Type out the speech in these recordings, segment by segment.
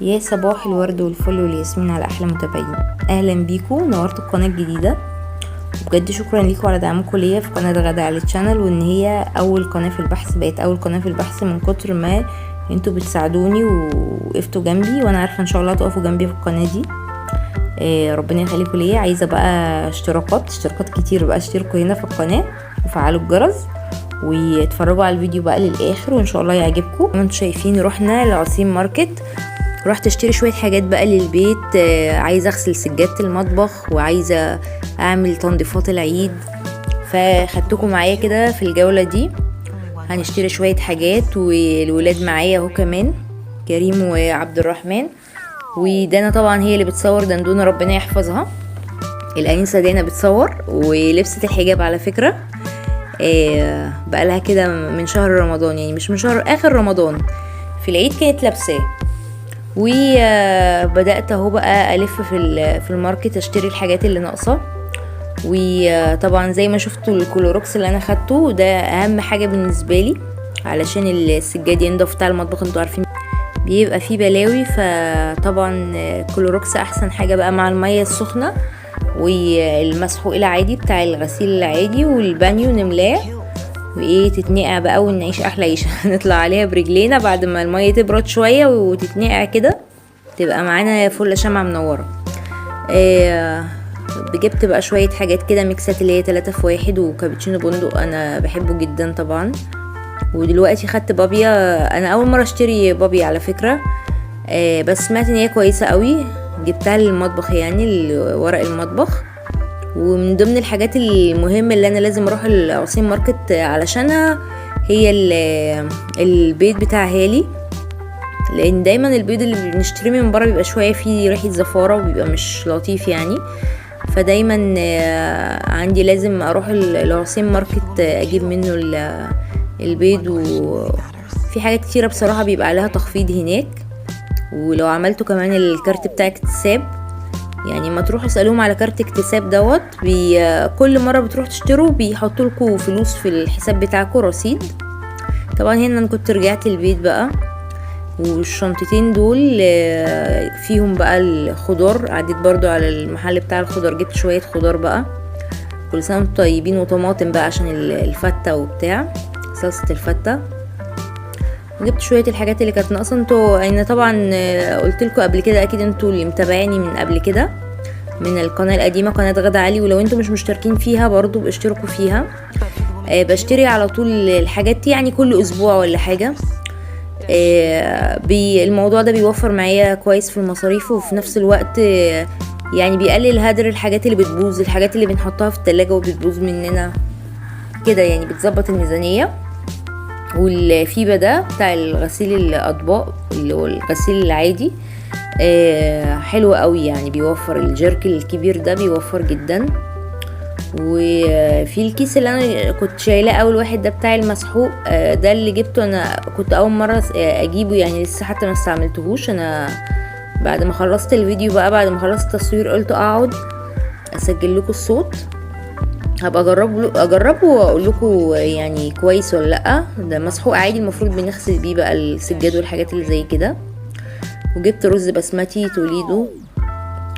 يا صباح الورد والفل والياسمين على احلى متابعين. اهلا بيكم، نورتوا القناه الجديده. بجد شكرا ليكم على دعمكم ليا في قناه غدا على الشانل، وان هي اول قناه في البحث، بقت اول قناه في البحث من كتر ما انتوا بتساعدوني وقفتوا جنبي، وانا عارفه ان شاء الله تقفوا جنبي في القناه دي. ربنا يخليكم ليا. عايزه بقى اشتراكات كتير بقى. اشتركوا هنا في القناه وفعلوا الجرس واتفرجوا على الفيديو بقى للاخر، وان شاء الله يعجبكم. انتوا شايفين رحنا لعصيم ماركت، رحت اشتري شويه حاجات بقى للبيت. عايزه اغسل سجاده المطبخ وعايزه اعمل تنظيفات العيد، فخدتكم معايا كده في الجوله دي. هنشتري شويه حاجات، والولاد معايا اهو كمان، كريم وعبد الرحمن. ودانا طبعا هي اللي بتصور، دندونه ربنا يحفظها، الانسه دانا بتصور ولبست الحجاب على فكره. بقى لها كده من شهر رمضان، يعني مش من شهر اخر رمضان، في العيد كانت لابساه. وبدأت اهو بقى الف في الماركت اشتري الحاجات اللي ناقصه. وطبعا زي ما شفتوا الكلوروكس اللي انا خدته ده اهم حاجه بالنسبه لي، علشان السجاد ينضف بتاع المطبخ. انتوا عارفين بيبقى فيه بلاوي، فطبعا كلوروكس احسن حاجه بقى مع الميه السخنه، والمسحوق العادي بتاع الغسيل العادي، والبانيو نملاه تتنقع بقى ونعيش احلى عيشه. نطلع عليها برجلينا بعد ما الميه تبرد شويه وتتنقع كده، تبقى معانا فل شمعة منوره. جبت بقى شويه حاجات كده ميكسات اللي هي 3 في 1 وكابتشينو بندق، انا بحبه جدا طبعا. ودلوقتي خدت بابيا، انا اول مره اشتري بابيا على فكره، بس سمعت ان هي كويسه قوي. جبتها للمطبخ، يعني ورق المطبخ. ومن ضمن الحاجات المهمه اللي انا لازم اروح العصيم ماركت علشانها هي البيض بتاع هالي، لان دايما البيض اللي بنشتريه من بره بيبقى شويه فيه ريحه زفاره وبيبقى مش لطيف يعني. فدايما عندي لازم اروح العصيم ماركت اجيب منه البيض. وفي حاجات كتيره بصراحه بيبقى عليها تخفيض هناك. ولو عملتوا كمان الكارت بتاع اكتساب، يعني ما تروحوا اسالوهم على كارت اكتساب دوت، كل مره بتروحوا تشتروا بيحطوا لكم فلوس في الحساب بتاعكم، رصيد. طبعا هنا انا كنت رجعت البيت بقى، والشنطتين دول فيهم بقى الخضار. عديت برضو على المحل بتاع الخضار، جبت شويه خضار بقى، كل سنه وانتم طيبين، وطماطم بقى عشان الفته وبتاع صلصه الفته. وجبت شويه الحاجات اللي كانت ناقصه. انتوا انا طبعا قلت لكم قبل كده، اكيد انتوا اللي متابعيني من قبل كده من القناه القديمه، قناه غدا علي، ولو انتوا مش مشتركين فيها برضو باشتركوا فيها. بشتري على طول الحاجات دي، يعني كل اسبوع ولا حاجه. الموضوع ده بيوفر معايا كويس في المصاريف، وفي نفس الوقت يعني بيقلل هدر الحاجات اللي بتبوظ، الحاجات اللي بنحطها في التلاجة وبتبوظ مننا كده، يعني بتظبط الميزانيه. والفيبا ده بتاع الغسيل الاطباق اللي هو الغسيل العادي، حلو قوي، يعني بيوفر. الجرك الكبير ده بيوفر جدا. وفي الكيس اللي انا كنت شايلاه اول واحد ده بتاع المسحوق، ده اللي جبته انا، كنت اول مره اجيبه، يعني لسه حتى ما استعملتهوش. انا بعد ما خلصت الفيديو بقى، بعد ما خلصت التصوير، قلت اقعد اسجل لكم الصوت، هبقى اجربه واقول لكم يعني كويس ولا لا. ده مسحوق عادي، المفروض بنغسل بيه بقى السجاد والحاجات اللي زي كده. وجبت رز بسمتي توليدو،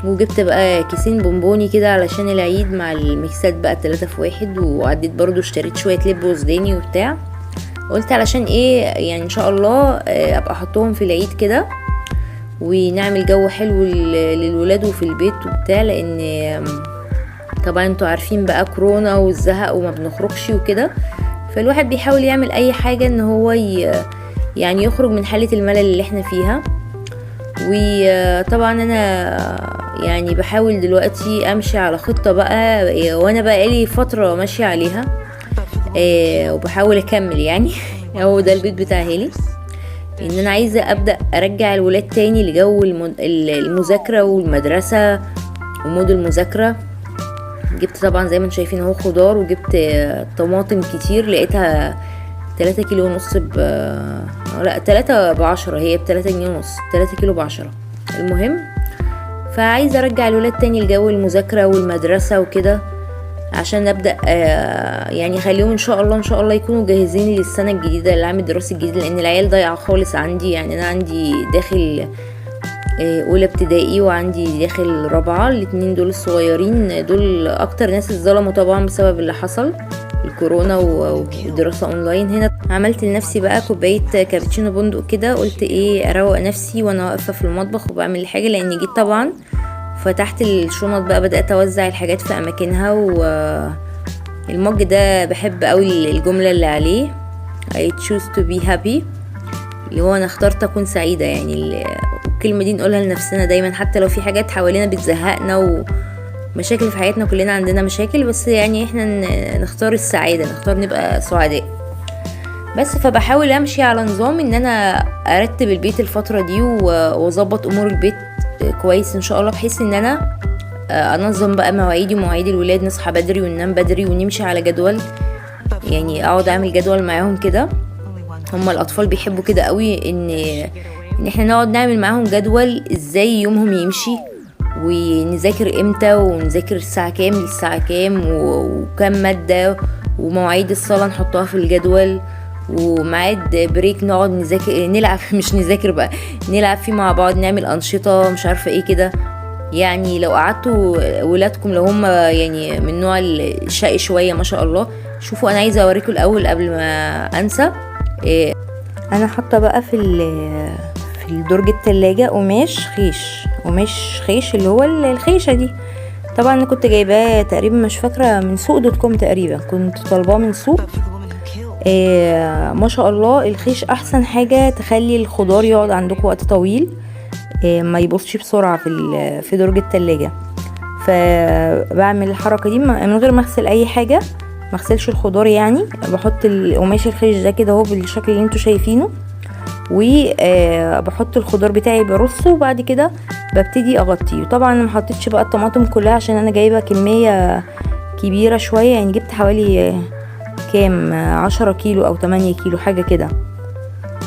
وجبت بقى كيسين بونبوني كده علشان العيد مع الميكسات بقى 3 في 1. وعديت برضو اشتريت شويه لب وسوداني وبتاع، قلت علشان يعني ان شاء الله ابقى احطهم في العيد كده، ونعمل جو حلو للولاد وفي البيت وبتاع، لان طبعا انتوا عارفين بقى كورونا والزهق وما بنخرجش وكده، فالواحد بيحاول يعمل اي حاجة ان هو يعني يخرج من حالة الملل اللي احنا فيها. وطبعا انا يعني بحاول دلوقتي امشي على خطة بقى، وانا بقى لي فترة ماشية عليها، وبحاول اكمل يعني. هو ده البيت بتاع هالي، ان انا عايزة ابدأ ارجع الولاد تاني لجو المذاكرة والمدرسة ومود المذاكرة. جبت طبعا زي ما انتم شايفين اهو خضار، وجبت طماطم كتير، لقيتها 3 كيلو ونص لا 3 ب10، هي ب3 جنيه ونص، 3 كيلو ب10. المهم، فعايزه ارجع الولاد تاني لجو المذاكره والمدرسه وكده، عشان نبدا يعني خليهم ان شاء الله يكونوا جاهزين للسنه الجديده، العام الدراسي الجديد، لان العيال ضايعه خالص عندي. يعني انا عندي داخل اولى ابتدائي وعندي داخل رابعة. الاتنين دول الصغيرين دول اكتر ناس اتظلموا طبعا بسبب اللي حصل الكورونا والدراسة اونلاين. هنا عملت لنفسي بقى كوباية كابتشينو بندق كده، قلت ايه اروق نفسي وانا واقفة في المطبخ وبعمل الحاجة، لاني جيت طبعا فتحت الشنط بقى بدأت اوزع الحاجات في اماكنها. والمج ده بحب قوي الجملة اللي عليه I choose to be happy، اللي هو انا اخترت اكون سعيدة. يعني الكلمة دي نقولها لنفسنا دايما حتى لو في حاجات حوالينا بتزهقنا ومشاكل في حياتنا، كلنا عندنا مشاكل، بس يعني احنا نختار السعادة، نختار نبقى سعداء بس. فبحاول امشي على نظام ان انا ارتب البيت الفترة دي واظبط امور البيت كويس ان شاء الله، بحيث ان انا انظم بقى مواعيدي ومواعيد الولاد، نصحى بدري وننام بدري ونمشي على جدول. يعني اقعد اعمل جدول معاهم كده، هما الاطفال بيحبوا كده قوي ان احنا نقعد نعمل معاهم جدول ازاي يومهم يمشي، ونذاكر امتى ونذاكر الساعة كام للساعة كام وكم مادة، ومواعيد الصلاة نحطها في الجدول، وميعاد بريك نقعد نذاكر نلعب مش نذاكر بقى، نلعب فيه مع بعض، نعمل أنشطة مش عارفة ايه كده. يعني لو قعدتوا ولادكم لو هم يعني من نوع الشقي شوية ما شاء الله، شوفوا انا عايزة اوريكم الاول قبل ما انسى. انا حاطة بقى في درج التلاجة قماش خيش اللي هو الخيشة دي. طبعا انا كنت جايباه تقريبا مش فاكرة من سوق دوت كوم، تقريبا كنت طالباه من سوق. ما شاء الله الخيش احسن حاجة تخلي الخضار يقعد عندكم وقت طويل، ما يبصش بسرعة في درج التلاجة. فبعمل الحركة دي من غير ما اغسل اي حاجة، ما اغسلش الخضار، يعني بحط القماش الخيش ده كده اهو بالشكل اللي انتوا شايفينه، وبحط الخضار بتاعي برصه، وبعد كده ببتدي اغطيه. وطبعا ما حطيتش بقى الطماطم كلها عشان انا جايبه كميه كبيره شويه، يعني جبت حوالي كام 10 كيلو او 8 كيلو حاجه كده،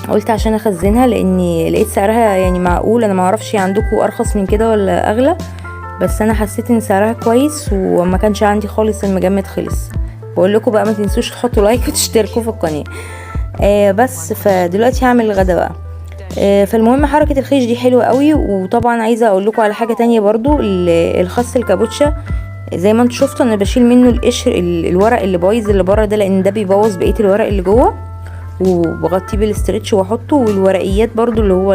قلت عشان اخزنها لاني لقيت سعرها يعني معقول. انا ما اعرفش عندكم ارخص من كده ولا اغلى، بس انا حسيت ان سعرها كويس وما كانش عندي خالص، المجمد خلص. بقول لكم بقى ما تنسوش تحطوا لايك وتشتركوا في القناه. بس فدلوقتي هعمل الغدا بقى. فالمهم حركة الخيش دي حلوة قوي. وطبعا عايزة اقول لكم على حاجة تانية برضو، الخس الكابوتشا زي ما انتوا شفتوا انا بشيل منه القشر، الورق اللي بايظ اللي بره ده، لان ده بيبوظ بقية الورق اللي جوه، وبغطيه بالاسترتش واحطه. والورقيات برضو اللي هو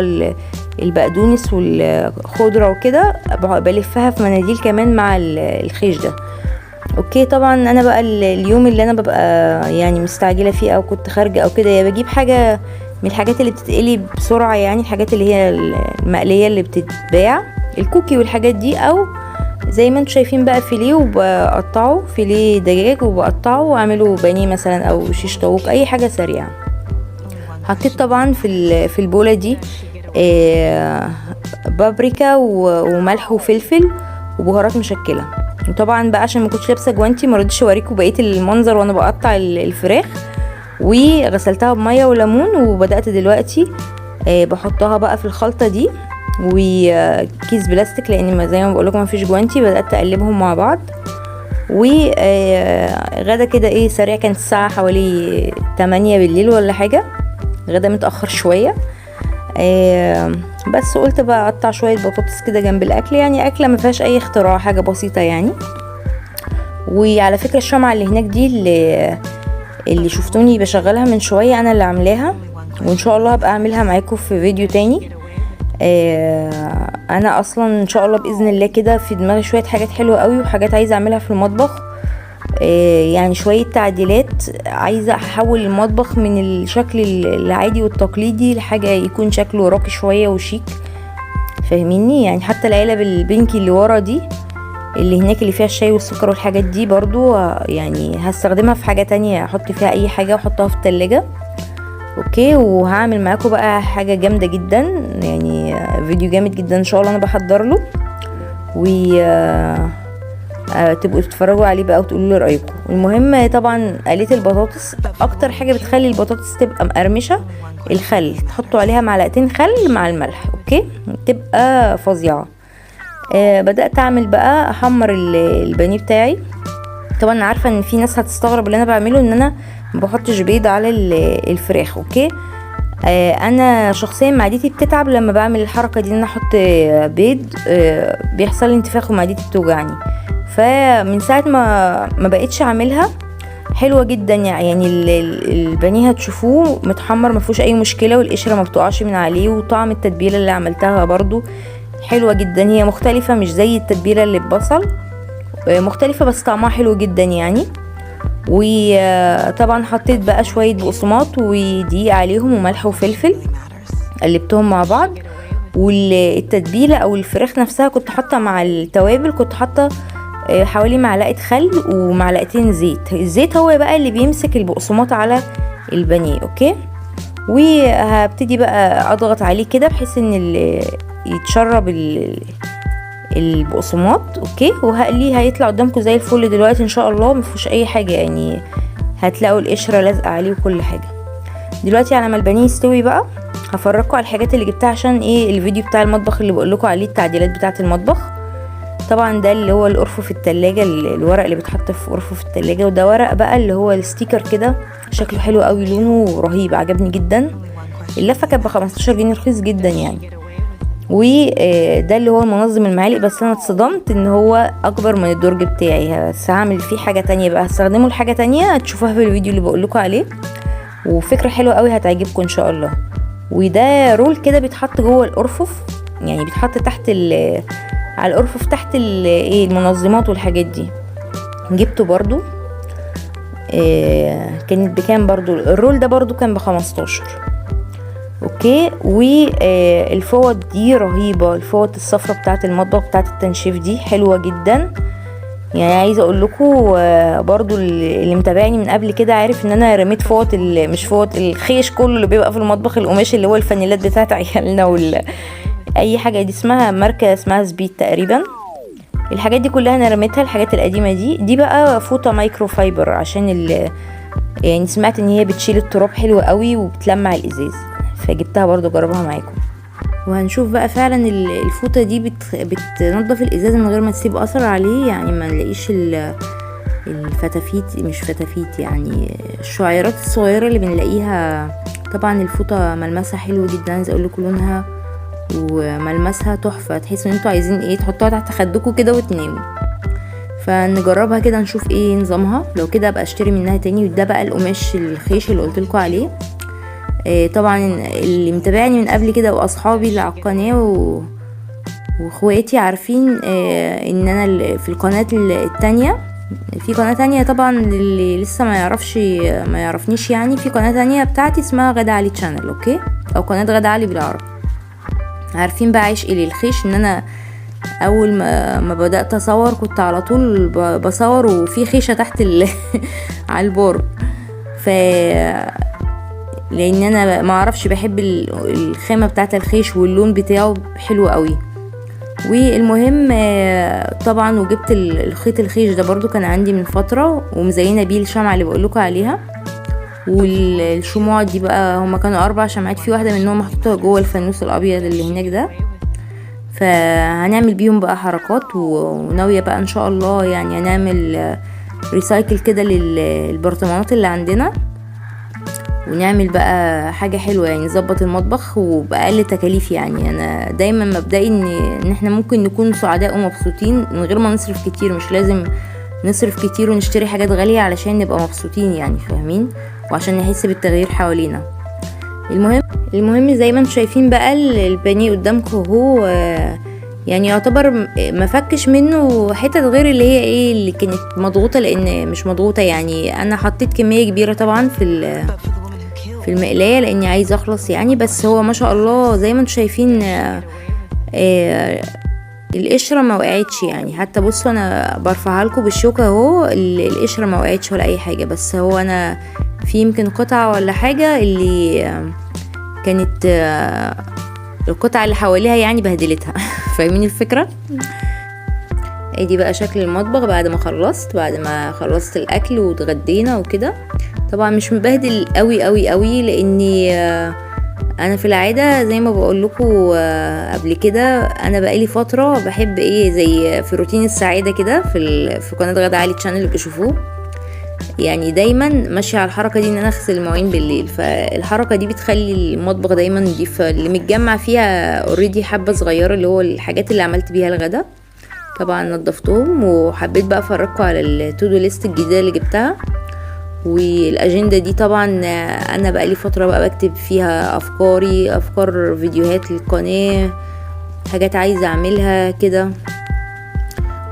البقدونس والخضرة وكده بلفها في مناديل كمان مع الخيش ده. اوكي طبعا انا بقى اليوم اللي انا ببقى يعني مستعجله فيه او كنت خارجه او كده، بجيب حاجه من الحاجات اللي بتتقلي بسرعه، يعني الحاجات اللي هي المقليه اللي بتتباع، الكوكي والحاجات دي، او زي ما انتم شايفين بقى فيليه، وبقطعه فيليه دجاج وبقطعه واعمله بانيه مثلا او شيش طاووق، اي حاجه سريعه. حطيت طبعا في البوله دي بابريكا وملح وفلفل وبهارات مشكله. وطبعا بقى عشان ما كنتش لابسه جوانتي ما رضيتش اوريكم بقيه المنظر وانا بقطع الفراخ، وغسلتها بميه وليمون. وبدات دلوقتي بحطها بقى في الخلطه دي، وكيس بلاستيك لان زي ما بقول لكم ما فيش جوانتي. بدات اقلبهم مع بعض. وغدا كده ايه سريع، كانت الساعه حوالي 8 بالليل ولا حاجه، غدا متاخر شويه. بس قلت بقى اقطع شويه بطاطس كده جنب الاكل، يعني اكله ما فيهاش اي اختراع، حاجه بسيطه يعني. وعلى فكره الشمعه اللي هناك دي اللي شفتوني بشغلها من شويه انا اللي عاملاها، وان شاء الله هبقى اعملها معاكم في فيديو تاني. انا اصلا ان شاء الله باذن الله كده في دماغي شويه حاجات حلوه قوي وحاجات عايزه اعملها في المطبخ، يعني شويه تعديلات. عايزه احول المطبخ من الشكل العادي والتقليدي لحاجه يكون شكله راقي شويه وشيك، فاهميني؟ يعني حتى العلب البنكي اللي ورا دي اللي هناك اللي فيها الشاي والسكر والحاجات دي برضو يعني هستخدمها في حاجه تانية، احط فيها اي حاجه واحطها في التلاجة. اوكي، وهعمل معاكم بقى حاجه جامده جدا، يعني فيديو جامد جدا ان شاء الله انا بحضر له، و تبقوا تتفرجوا عليه بقى وتقولوا لي رايكم. المهم طبعا قليت البطاطس، اكتر حاجه بتخلي البطاطس تبقى مقرمشه الخل، تحطوا عليها معلقتين خل مع الملح، اوكي، تبقى فظيعه. بدات اعمل بقى احمر البانيه بتاعي. طبعا عارفه ان في ناس هتستغرب اللي انا بعمله، ان انا ما بحطش بيض على الفراخ، اوكي. انا شخصيا معدتي بتتعب لما بعمل الحركه دي ان انا احط بيض. بيحصل لي انتفاخ ومعدتي بتوجعني. فمن ساعه ما بقيتش اعملها حلوه جدا يعني البانيه هتشوفوه متحمر ما فيهوش اي مشكله، والقشره ما بتقعش من عليه، وطعم التتبيله اللي عملتها برضو حلوه جدا. هي مختلفه مش زي التتبيله اللي ببصل، مختلفه بس طعمها حلو جدا يعني. وطبعا حطيت بقى شويه بقسماط ودقيق عليهم وملح وفلفل، قلبتهم مع بعض. والتتبيله او الفراخ نفسها كنت حاطه مع التوابل، كنت حاطه حوالي معلقه خل ومعلقتين زيت. الزيت هو بقى اللي بيمسك البقسماط على البانيه. اوكي، وهبتدي بقى اضغط عليه كده بحيث ان يتشرب البقسماط. اوكي، وهقليه هيطلع قدامكم زي الفل دلوقتي ان شاء الله، مفيهوش اي حاجه يعني، هتلاقوا القشره لازقه عليه وكل حاجه. دلوقتي على ما البانيه يستوي بقى هفرجكم على الحاجات اللي جبتها عشان الفيديو بتاع المطبخ اللي بقول لكم عليه، التعديلات بتاعه المطبخ. طبعا ده اللي هو القرفه التلاجة، الورق اللي بيتحط في قرفه التلاجة، وده ورق بقى اللي هو الستيكر كده، شكله حلو قوي، لونه رهيب، عجبني جدا. اللفه كانت ب15 جنيه، رخيص جدا يعني. وده اللي هو المنظم المعالق، بس انا اتصدمت ان هو اكبر من الدرج بتاعي، بس هعمل فيه حاجه تانية بقى، هستخدمه لحاجه تانية هتشوفوها في الفيديو اللي بقول لكم عليه، وفكره حلوه قوي هتعجبكم ان شاء الله. وده رول كده بيتحط جوه الارفف، يعني بيتحط تحت على الارفف تحت المنظمات والحاجات دي. جبته برضو كانت بكام برضو الرول ده؟ برضو كان ب15. اوكي، والفوط دي رهيبه، الفوط الصفرة بتاعه المطبخ بتاعه التنشيف دي حلوه جدا يعني. عايزه اقول لكم برضو اللي متابعني من قبل كده عارف ان انا رميت فوط مش فوط الخيش كله اللي بيبقى في المطبخ، القماش اللي هو الفانيلات بتاعه عيالنا اي حاجه دي، اسمها ماركه اسمها سبيد تقريبا. الحاجات دي كلها انا رميتها، الحاجات القديمه دي بقى فوطه مايكرو فايبر، عشان يعني سمعت ان هي بتشيل التراب حلو قوي وبتلمع الازاز، فجبتها برضو جربها معاكم. وهنشوف بقى فعلا الفوطه دي بتنظف الازاز من غير ما تسيب اثر عليه، يعني ما نلاقيش الفتافيت، مش فتافيت يعني، الشعيرات الصغيره اللي بنلاقيها. طبعا الفوطه ملمسها حلو جدا، عايزه اقول لكم لونها وملمسها تحفه، تحسوا ان انتوا عايزين تحطوها تحت خدكم كده وتناموا. فنجربها كده نشوف نظامها، لو كده ابقى اشتري منها تاني. وده بقى القماش الخيش اللي قلت لكم عليه. طبعا اللي متابعني من قبل كده واصحابي اللي على القناه واخواتي عارفين ان انا في القناه التانية، في قناه تانية طبعا اللي لسه ما يعرفنيش يعني، في قناه تانية بتاعتي اسمها غدا علي تشانل. اوكي، او قناه غدا علي بالعربي. عارفين بقى عشقي للخيش، ان انا اول ما بدات اصور كنت على طول بصور وفي خيشه تحت على البورد. لان انا ما اعرفش، بحب الخامه بتاعه الخيش واللون بتاعه حلو قوي. والمهم طبعا وجبت الخيط الخيش ده برضو كان عندي من فتره، ومزينه بيه الشمعه اللي بقول لكم عليها. والشموع دي بقى هما كانوا 4 شمعات، في واحده منهم محطوطه جوه الفانوس الابيض اللي هناك ده، فهنعمل بيهم بقى حركات. وناويه بقى ان شاء الله يعني هنعمل ريسايكل كده للبرطمانات اللي عندنا، ونعمل بقى حاجه حلوه يعني، نظبط المطبخ وباقل تكاليف. يعني انا دايما مبدئي ان احنا ممكن نكون سعداء ومبسوطين من غير ما نصرف كتير، مش لازم نصرف كتير ونشتري حاجات غاليه علشان نبقى مبسوطين يعني، فاهمين؟ وعشان نحس بالتغيير حوالينا. المهم زي ما انتم شايفين بقى البانيه قدامكم اهو، يعني يعتبر ما فكش منه حتت، غير اللي هي اللي كانت مضغوطه، لان مش مضغوطه يعني. انا حطيت كميه كبيره طبعا في المقلايه لاني عايزه اخلص يعني، بس هو ما شاء الله زي ما انتم شايفين القشره ما وقعتش يعني. حتى بصوا انا برفعها لكم بالشوكه اهو، القشره ما وقعتش ولا اي حاجه، بس هو انا في يمكن قطعه ولا حاجه اللي كانت القطعه اللي حواليها يعني بهدلتها فاهمين الفكره؟ ادي بقى شكل المطبخ بعد ما خلصت الاكل واتغدينا وكده. طبعا مش مبهدل قوي قوي قوي، لاني انا في العاده زي ما بقول لكم قبل كده، انا بقالي فتره بحب زي في روتين السعاده كده في قناه غدا علي تشانل اللي بتشوفوه. يعني دايما ماشيه على الحركه دي ان انا اغسل المواعين بالليل، فالحركه دي بتخلي المطبخ دايما نضيف. اللي متجمع فيها اوريدي حبه صغيره اللي هو الحاجات اللي عملت بيها الغدا، طبعا نضفتهم. وحبيت بقى افرجكم على التودو ليست الجديده اللي جبتها. والاجنده دي طبعا انا بقى لي فتره بقى بكتب فيها افكار فيديوهات للقناه، حاجات عايزه اعملها كده.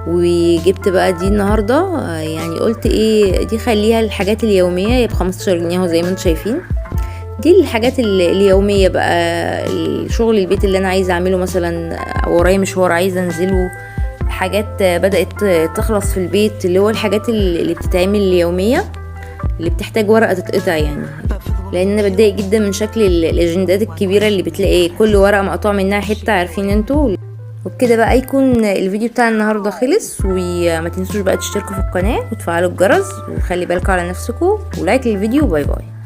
وجبت بقى دي النهارده، يعني قلت ايه دي خليها الحاجات اليوميه، هي ب15 جنيه اهو زي ما انتم شايفين. دي الحاجات اليوميه بقى، الشغل البيت اللي انا عايزه اعمله، مثلا ورايا مشوار عايزه انزله، حاجات بدات تخلص في البيت، اللي هو الحاجات اللي بتتعمل اليوميه اللي بتحتاج ورقه تتقطع يعني. لان انا بتضايق جدا من شكل الاجندات الكبيره اللي بتلاقي كل ورقه مقطوع منها حته، عارفين انتوا. وبكده بقى يكون الفيديو بتاع النهارده خلص. وما تنسوش بقى تشتركوا في القناه وتفعلوا الجرس، وخلي بالكم على نفسكم، ولايك للفيديو. باي باي.